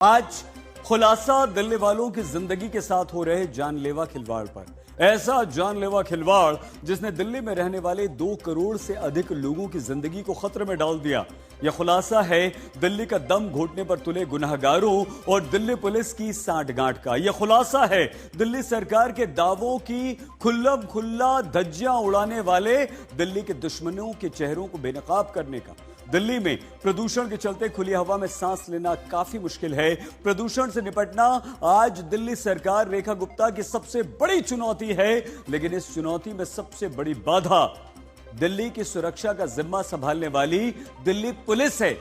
आज खुलासा दिल्ली वालों की जिंदगी के साथ हो रहे जानलेवा खिलवाड़ पर। ऐसा जानलेवा खिलवाड़ जिसने दिल्ली में रहने वाले 2 करोड़ से अधिक लोगों की जिंदगी को खतरे में डाल दिया। यह खुलासा है दिल्ली का दम घोटने पर तुले गुनहगारों और दिल्ली पुलिस की सांठगांठ का। यह खुलासा है दिल्ली सरकार के दावों की खुल्लम खुल्ला धज्जियां उड़ाने वाले दिल्ली के दुश्मनों के चेहरों को बेनकाब करने का। दिल्ली में प्रदूषण के चलते खुली हवा में सांस लेना काफी मुश्किल है। प्रदूषण से निपटना आज दिल्ली सरकार रेखा गुप्ता की सबसे बड़ी चुनौती है, लेकिन इस चुनौती में सबसे बड़ी बाधा दिल्ली की सुरक्षा का जिम्मा संभालने वाली दिल्ली पुलिस है।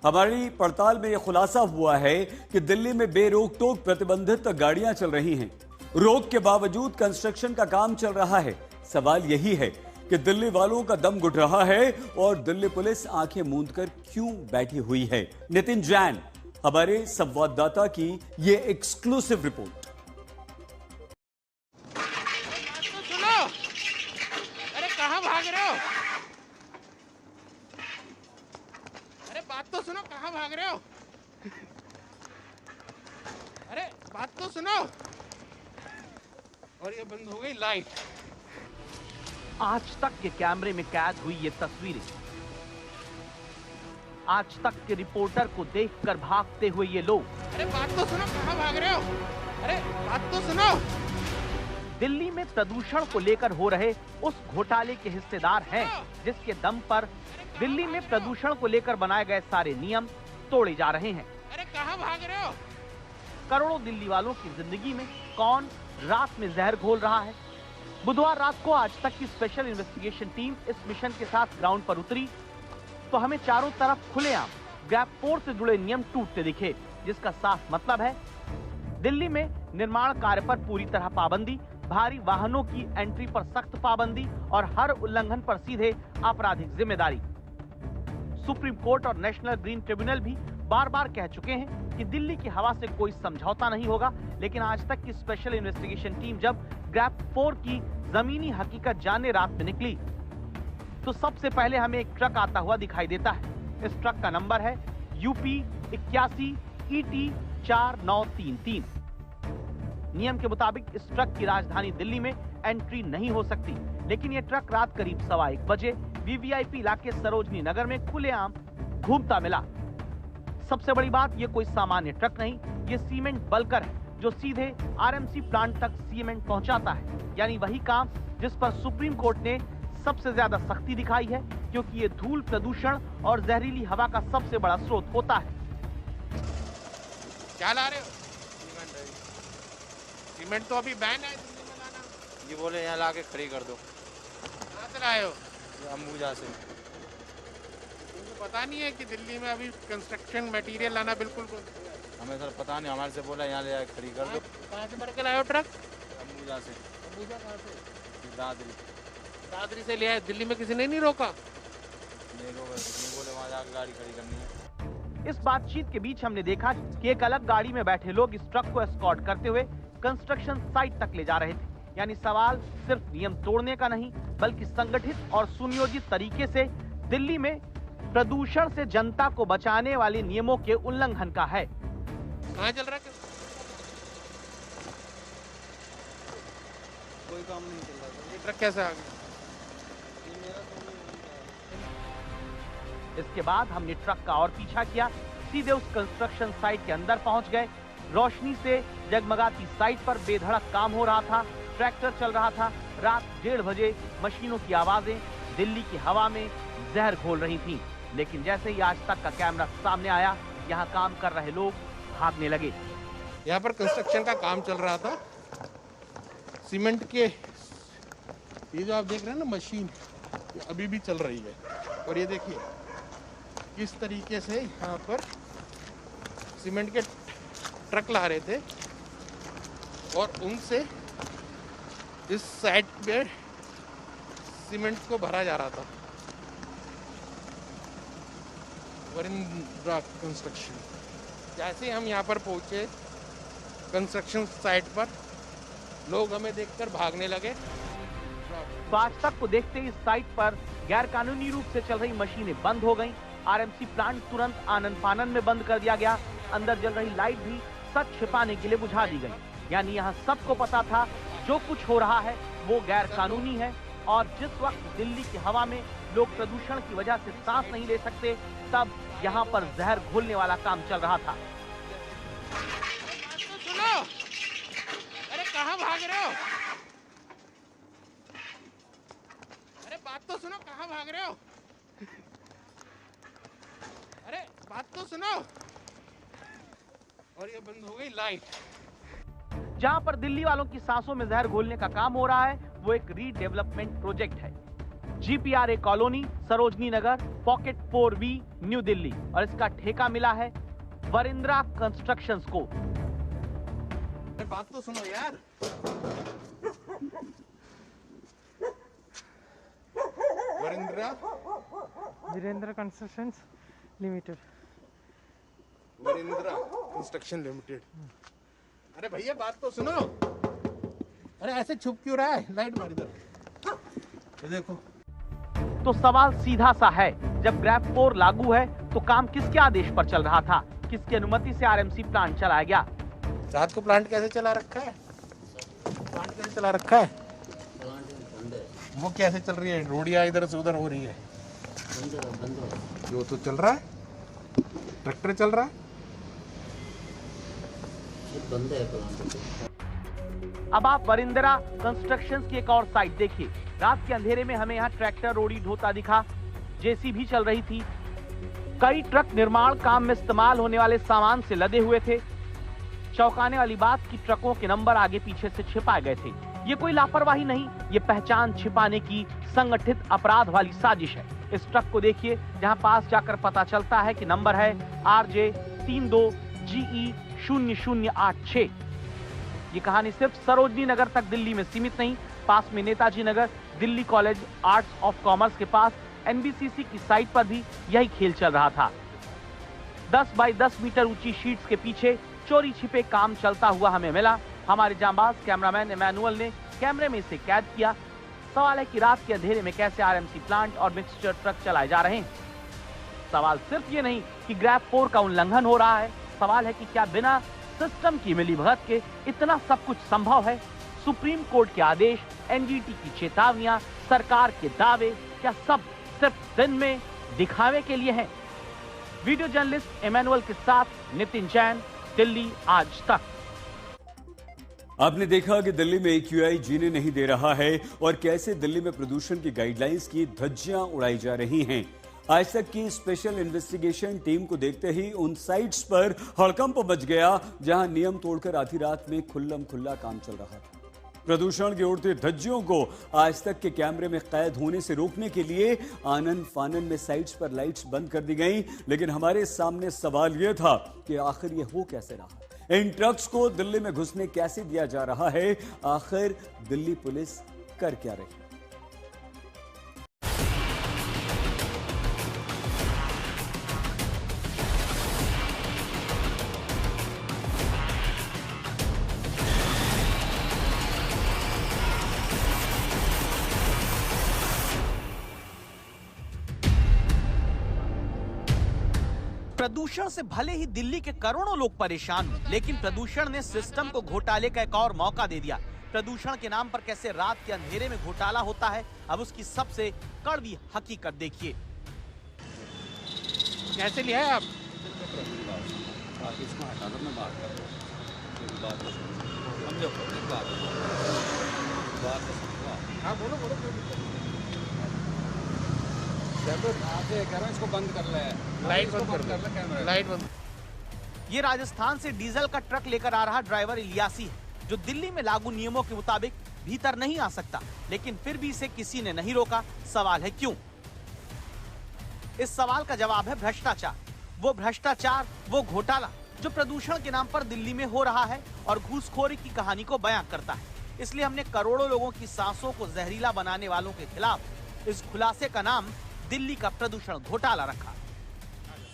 हमारी पड़ताल में यह खुलासा हुआ है कि दिल्ली में बेरोक टोक प्रतिबंधित गाड़ियां चल रही हैं। रोक के बावजूद कंस्ट्रक्शन का काम चल रहा है। सवाल यही है कि दिल्ली वालों का दम घुट रहा है और दिल्ली पुलिस आंखें मूंद कर क्यों बैठी हुई है। नितिन जैन, हमारे संवाददाता की यह एक्सक्लूसिव रिपोर्ट। तो सुनो, अरे कहाँ भाग रहे हो? अरे बात तो सुनो, कहाँ भाग रहे हो? अरे बात तो सुनो। और ये बंद हो गई लाइट। आज तक के कैमरे में कैद हुई ये तस्वीरें, आज तक के रिपोर्टर को देखकर भागते हुए ये लोग। अरे बात तो सुनो, कहाँ भाग रहे हो? अरे बात तो सुनो। दिल्ली में प्रदूषण को लेकर हो रहे उस घोटाले के हिस्सेदार हैं, जिसके दम पर दिल्ली में प्रदूषण को लेकर बनाए गए सारे नियम तोड़े जा रहे हैं। अरे कहाँ भाग रहे हो? करोड़ों दिल्ली वालों की जिंदगी में कौन रात में जहर घोल रहा है? बुधवार रात को आज तक की स्पेशल इन्वेस्टिगेशन टीम इस मिशन के साथ ग्राउंड पर उतरी तो हमें चारों तरफ खुलेआम ग्रैप 4 से जुड़े नियम टूटते दिखे, जिसका साफ मतलब है दिल्ली में निर्माण कार्य पर पूरी तरह पाबंदी, भारी वाहनों की एंट्री पर सख्त पाबंदी और हर उल्लंघन पर सीधे आपराधिक जिम्मेदारी। सुप्रीम कोर्ट और नेशनल ग्रीन ट्रिब्यूनल भी बार बार कह चुके हैं कि दिल्ली की हवा से कोई समझौता नहीं होगा, लेकिन आज तक की स्पेशल इन्वेस्टिगेशन टीम जब ग्रैप 4 की जमीनी हकीकत जानने रात में निकली तो सबसे पहले हमें एक ट्रक आता हुआ दिखाई देता है। इस ट्रक का नंबर है UP 81 ET 4933। नियम के मुताबिक इस ट्रक की राजधानी दिल्ली में एंट्री नहीं हो सकती, लेकिन यह ट्रक रात करीब 1:15 बजे VVIP इलाके सरोजनी नगर में खुलेआम घूमता मिला। सबसे बड़ी बात, ये कोई सामान्य ट्रक नहीं, ये सीमेंट बल्कर है जो सीधे RMC प्लांट तक सीमेंट पहुंचाता है, यानी वही काम जिस पर सुप्रीम कोर्ट ने सबसे ज्यादा सख्ती दिखाई है, क्योंकि ये धूल, प्रदूषण और जहरीली हवा का सबसे बड़ा स्रोत होता है। क्या ला रहे हो? सीमेंट तो अभी बैन है दिल्ली में लाना। ये बोले यहाँ लाके खड़ी कर दो। कहाँ से लाए हो? अंबुजा से। तुमको पता नहीं है कि दिल्ली में अभी कंस्ट्रक्शन मटेरियल लाना बिल्कुल हमें सर पता नहीं, हमारे से बोला यहाँ ले आके खड़ी कर दो। कहाँ से भर के लाए हो ट्रक? अंबुजा से। अंबुजा कहाँ से? दादरी। दादरी से ले आए। दिल्ली में किसी ने नहीं रोका? नहीं रोका, नहीं बोले वहाँ जाकर गाड़ी खड़ी करनी है। इस बातचीत के बीच हमने देखा कि एक अलग गाड़ी में बैठे लोग इस ट्रक को एस्कॉर्ट करते हुए कंस्ट्रक्शन साइट तक ले जा रहे थे। यानी सवाल सिर्फ नियम तोड़ने का नहीं, बल्कि संगठित और सुनियोजित तरीके से दिल्ली में प्रदूषण से जनता को बचाने वाले नियमों के उल्लंघन का है। कहाँ चल रहा है? कोई काम नहीं चल रहा। ये ट्रक कैसे आ गया? इसके बाद हमने ट्रक का और पीछा किया, सीधे उस कंस्ट्रक्शन साइट के अंदर पहुंच गए। रोशनी से जगमगाती साइट पर बेधड़क काम हो रहा था, ट्रैक्टर चल रहा था। रात 1:30 बजे मशीनों की आवाजें दिल्ली की हवा में जहर घोल रही थीं। लेकिन जैसे ही आज तक का कैमरा सामने आया, यहाँ काम कर रहे लोग भागने लगे। यहाँ पर कंस्ट्रक्शन का काम चल रहा था। सीमेंट के ये जो आप देख रहे हैं ना मशीन, ये अभी भी चल रही है। और ये देखिए किस तरीके से यहाँ पर सीमेंट के ट्रक ला रहे थे और उनसे इस साइड पे सीमेंट को भरा जा रहा था। कंस्ट्रक्शन जैसे ही हम यहाँ पर पहुँचे कंस्ट्रक्शन साइट पर, लोग हमें देखकर भागने लगे। तो आज तक को देखते इस साइट पर गैर कानूनी रूप से चल रही मशीनें बंद हो गईं। आरएमसी प्लांट तुरंत आनन फानन में बंद कर दिया गया। अंदर जल रही लाइट भी सच छिपाने के लिए बुझा दी गई। यानी यहाँ सबको पता था जो कुछ हो रहा है वो गैर कानूनी है, और जिस वक्त दिल्ली की हवा में लोग प्रदूषण की वजह से सांस नहीं ले सकते, तब यहाँ पर जहर घोलने वाला काम चल रहा था। सुनो, अरे कहाँ भाग रहे हो? अरे बात तो सुनो, कहाँ भाग रहे हो? अरे बात तो सुनो। और ये बंद हो गई लाइट। जहां पर दिल्ली वालों की सांसों में जहर घोलने का काम हो रहा है वो एक रीडेवलपमेंट प्रोजेक्ट है। GPRA colony, Sarojini Nagar, pocket 4B, new Delhi, और इसका ठेका मिला है वरिंद्रा कंस्ट्रक्शंस को। अरे बात तो सुनो यार। Virendra constructions limited. Varindra construction limited. अरे भैया बात तो सुनो। अरे ऐसे छुप क्यों रहा है? लाइट मार इधर, ये देखो। तो सवाल सीधा सा है, जब ग्रैफ 4 लागू है तो काम किसके आदेश पर चल रहा था? किसकी अनुमति से RMC प्लांट चलाया गया? रात को प्लांट कैसे चला रखा है? प्लांट कैसे चला रखा है? वो कैसे चल रही है? रोडिया इधर से उधर हो रही है। जो तो चल रहा है, ट्रैक्टर चल रहा है। अब आप वरिंद्रा कंस्ट्रक्शंस की एक और साइट देखिए। रात के अंधेरे में हमें यहाँ ट्रैक्टर रोड़ी ढोता दिखा, JCB चल रही थी, कई ट्रक निर्माण काम में इस्तेमाल होने वाले सामान से लदे हुए थे। चौंकाने वाली बात कि ट्रकों के नंबर आगे पीछे से छिपाए गए थे। ये कोई लापरवाही नहीं, ये पहचान छिपाने की संगठित अपराध वाली साजिश है। इस ट्रक को देखिए, जहां पास जाकर पता चलता है कि नंबर है RJ 32GE 0086। ये कहानी सिर्फ सरोजनी नगर तक दिल्ली में सीमित नहीं, पास में Netaji Nagar, Delhi college arts of commerce के पास NBCC की साइट पर भी यही खेल चल रहा था। 10 बाई 10 मीटर ऊंची शीट्स के पीछे चोरी छिपे काम चलता हुआ हमें मिला। हमारे जांबाज कैमरामैन इमैनुअल ने कैमरे में इसे कैद किया। सवाल है कि रात के अंधेरे में कैसे RMC प्लांट और मिक्सचर ट्रक चलाए जा रहे हैं। सवाल सिर्फ ये नहीं कि ग्रैफ 4 का उल्लंघन हो रहा है, सवाल है कि क्या बिना सिस्टम की मिलीभगत के इतना सब कुछ संभव है? सुप्रीम कोर्ट के आदेश, NGT की चेतावनियां, सरकार के दावे, क्या सब सिर्फ दिन में दिखावे के लिए हैं? वीडियो जर्नलिस्ट इमैनुअल के साथ नितिन जैन, दिल्ली आज तक। आपने देखा कि दिल्ली में AQI जीने नहीं दे रहा है और कैसे दिल्ली में प्रदूषण की गाइडलाइंस की धज्जियां उड़ाई जा रही हैं। आज तक की स्पेशल इन्वेस्टिगेशन टीम को देखते ही उन साइट्स पर हड़कंप मच गया जहां नियम तोड़कर आधी रात में खुल्लम खुल्ला काम चल रहा था। प्रदूषण की उड़ती धज्जियों को आज तक के कैमरे में कैद होने से रोकने के लिए आनन फानन में साइट्स पर लाइट्स बंद कर दी गई, लेकिन हमारे सामने सवाल यह था कि आखिर ये हो कैसे रहा? इन ट्रक्स को दिल्ली में घुसने कैसे दिया जा रहा है? आखिर दिल्ली पुलिस कर क्या रही? प्रदूषण से भले ही दिल्ली के करोड़ों लोग परेशान हुए, लेकिन प्रदूषण ने सिस्टम को घोटाले का एक और मौका दे दिया। प्रदूषण के नाम पर कैसे रात के अंधेरे में घोटाला होता है, अब उसकी सबसे कड़वी हकीकत देखिए। कैसे लिया है आप? हाँ बोलो बोलो। इसको बंद कर ले, लाइट बंद कर ले, लाइट बंद। ये राजस्थान से डीजल का ट्रक लेकर आ रहा ड्राइवर इलियासी है, जो दिल्ली में लागू नियमों के मुताबिक भीतर नहीं आ सकता, लेकिन फिर भी इसे किसी ने नहीं रोका। सवाल है क्यों? इस सवाल का जवाब है भ्रष्टाचार। वो भ्रष्टाचार, वो घोटाला जो प्रदूषण के नाम पर दिल्ली में हो रहा है और घूसखोरी की कहानी को बयां करता है। इसलिए हमने करोड़ों लोगों की सांसों को जहरीला बनाने वालों के खिलाफ इस खुलासे का नाम दिल्ली का प्रदूषण घोटाला रखा।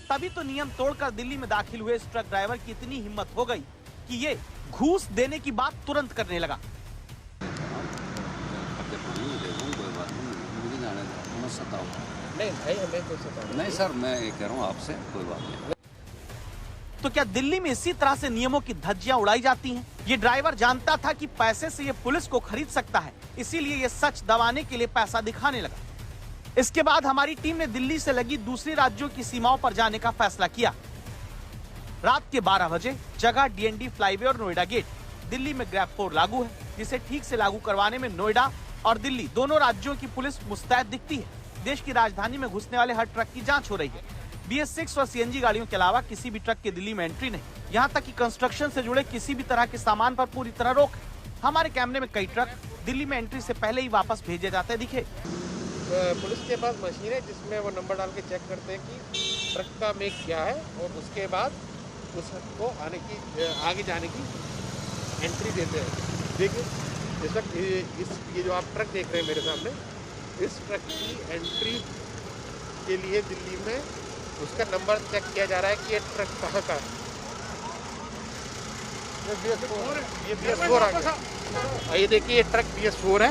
तभी तो नियम तोड़कर दिल्ली में दाखिल हुए इस ट्रक ड्राइवर की इतनी हिम्मत हो गई कि ये घूस देने की बात तुरंत करने लगा। नहीं भाई, हमें कोई सता नहीं सर, मैं ये कह रहा हूँ आपसे, कोई बात नहीं। तो क्या दिल्ली में इसी तरह से नियमों की धज्जियां उड़ाई जाती हैं? ये ड्राइवर जानता था कि पैसे से ये पुलिस को खरीद सकता है, इसीलिए ये सच दबाने के लिए पैसा दिखाने लगा। इसके बाद हमारी टीम ने दिल्ली से लगी दूसरी राज्यों की सीमाओं पर जाने का फैसला किया। रात के 12 बजे जगह डीएनडी फ्लाईवे और नोएडा गेट। दिल्ली में ग्रैब 4 लागू है, जिसे ठीक से लागू करवाने में नोएडा और दिल्ली दोनों राज्यों की पुलिस मुस्तैद दिखती है। देश की राजधानी में घुसने वाले हर ट्रक की जांच हो रही है। BS6 और CNG गाड़ियों के अलावा किसी भी ट्रक के दिल्ली में एंट्री नहीं। यहाँ तक कि कंस्ट्रक्शन से जुड़े किसी भी तरह के सामान पर पूरी तरह रोक है। हमारे कैमरे में कई ट्रक दिल्ली में एंट्री से पहले ही वापस भेजे जाते दिखे। पुलिस के पास मशीन है जिसमें वो नंबर डाल के चेक करते हैं कि ट्रक का मेक क्या है और उसके बाद उसको आगे जाने की एंट्री देते हैं। देखिए जैसा ये जो आप ट्रक देख रहे हैं मेरे सामने, इस ट्रक की एंट्री के लिए दिल्ली में उसका नंबर चेक किया जा रहा है कि ये ट्रक कहाँ का है। ये BS4 आ गया। और ये देखिए ये ट्रक BS4 है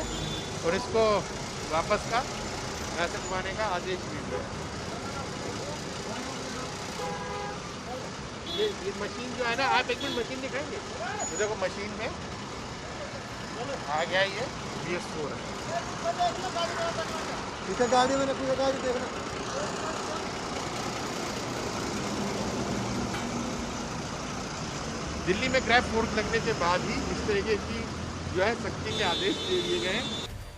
और इसको वापस का ऐसे घुमाने का आदेश मिल रहा है। ये मशीन जो है ना, आप एक मिनट मशीन दिखाएंगे? ये देखो मशीन में आ गया, ये BS4 है। इधर गाड़ी में पूरा गाड़ी देखना। दिल्ली में ग्रैब 4 लगने के बाद ही इस तरीके की जो है सख्ती के आदेश दे दिए गए हैं।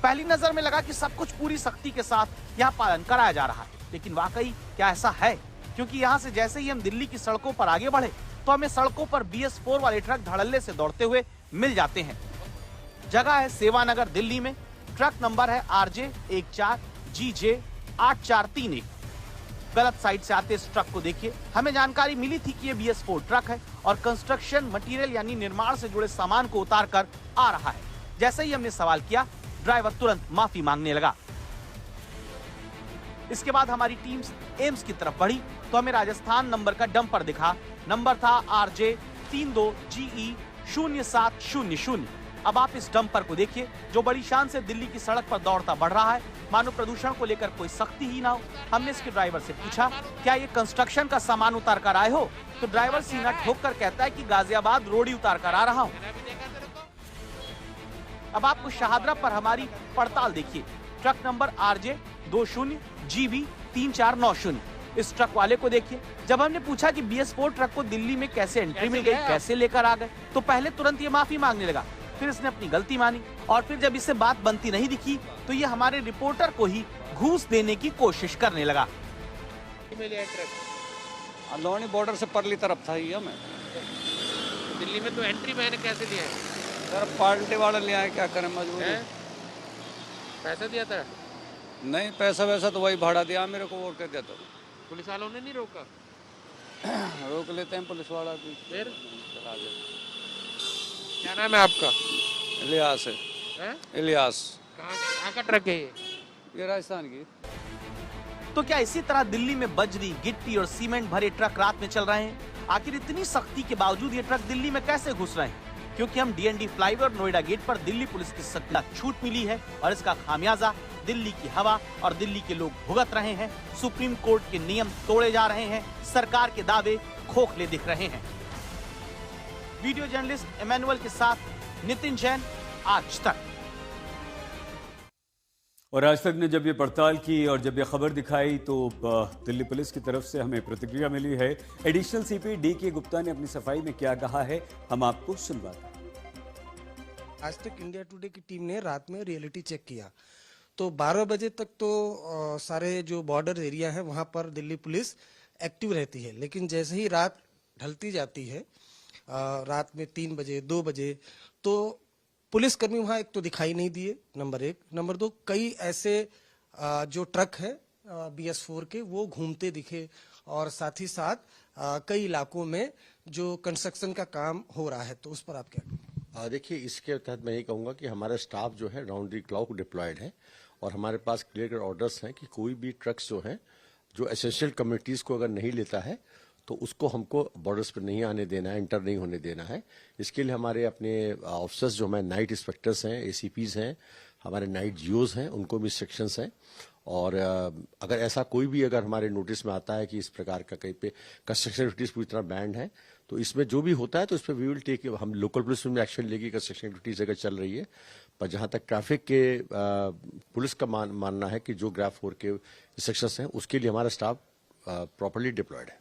पहली नजर में लगा कि सब कुछ पूरी सख्ती के साथ यहाँ पालन कराया जा रहा है, लेकिन वाकई क्या ऐसा है? क्योंकि यहाँ से जैसे ही हम दिल्ली की सड़कों पर आगे बढ़े तो हमें सड़कों पर BS4 वाले ट्रक धड़ल्ले से दौड़ते हुए मिल जाते हैं। जगह है सेवानगर दिल्ली में। ट्रक नंबर है RJ 14GJ 8431। गलत साइड से आते इस ट्रक को देखिए। हमें जानकारी मिली थी कि ये BS4 ट्रक है और कंस्ट्रक्शन मटेरियल यानी निर्माण से जुड़े सामान को उतार कर आ रहा है। जैसे ही हमने सवाल किया, ड्राइवर तुरंत माफी मांगने लगा। इसके बाद हमारी टीम एम्स की तरफ बढ़ी तो हमें राजस्थान नंबर का डंपर दिखा। नंबर था RJ 32GE 0700। अब आप इस डंपर को देखिए जो बड़ी शान से दिल्ली की सड़क पर दौड़ता बढ़ रहा है, मानो प्रदूषण को लेकर कोई सख्ती ही ना हो। हमने इसके ड्राइवर से पूछा, क्या ये कंस्ट्रक्शन का सामान उतार कर आए हो? तो ड्राइवर सीना ठोक कर कहता है कि गाजियाबाद रोडी उतार कर आ रहा हूँ। अब आपको शाहदरा पर हमारी पड़ताल देखिए। Truck number RJ 20GB 3490। इस ट्रक वाले को देखिए। जब हमने पूछा कि BS4 ट्रक को दिल्ली में कैसे एंट्री मिल गई, कैसे लेकर आ गए, तो पहले तुरंत ये माफी मांगने लगा। फिर इसने अपनी गलती मानी और फिर जब इससे बात बनती नहीं दिखी तो ये हमारे रिपोर्टर को ही घूस देने की कोशिश करने लगा। लोनी बॉर्डर से परली तरफ था ये। हमें दिल्ली में तो एंट्री मैंने कैसे दिया है? सर पार्टी वाले ले आए, क्या करें, मजबूरी। पैसा दिया था? नहीं, पैसा वैसा तो वही भाड़ा दिया मेरे को और क्या दिया। तो पुलिस वालों ने नहीं रोका? रोक लेते हैं पुलिस वाला भी। फिर चला गया। क्या नाम है आपका? इलियास है। इलियास। कहाँ का ट्रक है ये राजस्थान की। तो क्या इसी तरह दिल्ली में बजरी, गिट्टी और सीमेंट भरे ट्रक रात में चल रहे हैं? आखिर इतनी सख्ती के बावजूद ये ट्रक दिल्ली में कैसे घुस रहे हैं? क्योंकि हम डीएनडी फ्लाईवे और नोएडा गेट पर दिल्ली पुलिस की सख्त छूट मिली है और इसका खामियाजा दिल्ली की हवा और दिल्ली के लोग भुगत रहे हैं। सुप्रीम कोर्ट के नियम तोड़े जा रहे हैं, सरकार के दावे खोखले दिख रहे हैं। वीडियो जर्नलिस्ट इमैनुअल के साथ नितिन जैन, आज तक। और आज तक ने जब ये पड़ताल की और जब ये खबर दिखाई तो दिल्ली पुलिस की तरफ से हमें प्रतिक्रिया मिली है। एडिशनल CP DK गुप्ता ने अपनी सफाई में क्या कहा है, हम आपको सुनवाते हैं। आज तक इंडिया टुडे की टीम ने रात में रियलिटी चेक किया तो 12 बजे तक तो सारे जो बॉर्डर एरिया है वहां पर दिल्ली पुलिस एक्टिव रहती है। लेकिन जैसे ही रात ढलती जाती है, रात में 3 बजे 2 बजे, तो पुलिसकर्मी वहां एक तो दिखाई नहीं दिए, नंबर 1। नंबर 2, कई ऐसे जो ट्रक है BS4 के वो घूमते दिखे और साथ ही साथ कई इलाकों में जो कंस्ट्रक्शन का काम हो रहा है। तो उस पर आप क्या? देखिए, इसके तहत मैं ये कहूँगा कि हमारा स्टाफ जो है राउंड द क्लॉक डिप्लॉयड है और हमारे पास क्लियर ऑर्डर्स हैं कि कोई भी ट्रक्स जो हैं जो एसेंशियल कम्युनिटीज़ को अगर नहीं लेता है तो उसको हमको बॉर्डर्स पर नहीं आने देना है, इंटर नहीं होने देना है। इसके लिए हमारे अपने ऑफिसर्स जो हमारे नाइट इंस्पेक्टर्स हैं, ACPs हैं, हमारे नाइट GOs हैं, उनको भी इंस्ट्रक्शंस हैं और अगर ऐसा कोई भी अगर हमारे नोटिस में आता है कि इस प्रकार का कहीं पे कंस्ट्रक्शन एक्टिविटीज पूरी तरह बैंड है, तो इसमें जो भी होता है तो इस पर वी विल टेक, हम लोकल पुलिस में एक्शन लेगी। कंस्ट्रक्शन एक्टिविटीज अगर चल रही है, पर जहां तक ट्रैफिक के पुलिस का मानना है कि जो ग्राफ 4 के इंस्ट्रक्शंस हैं उसके लिए हमारा स्टाफ प्रॉपर्ली डिप्लॉयड है।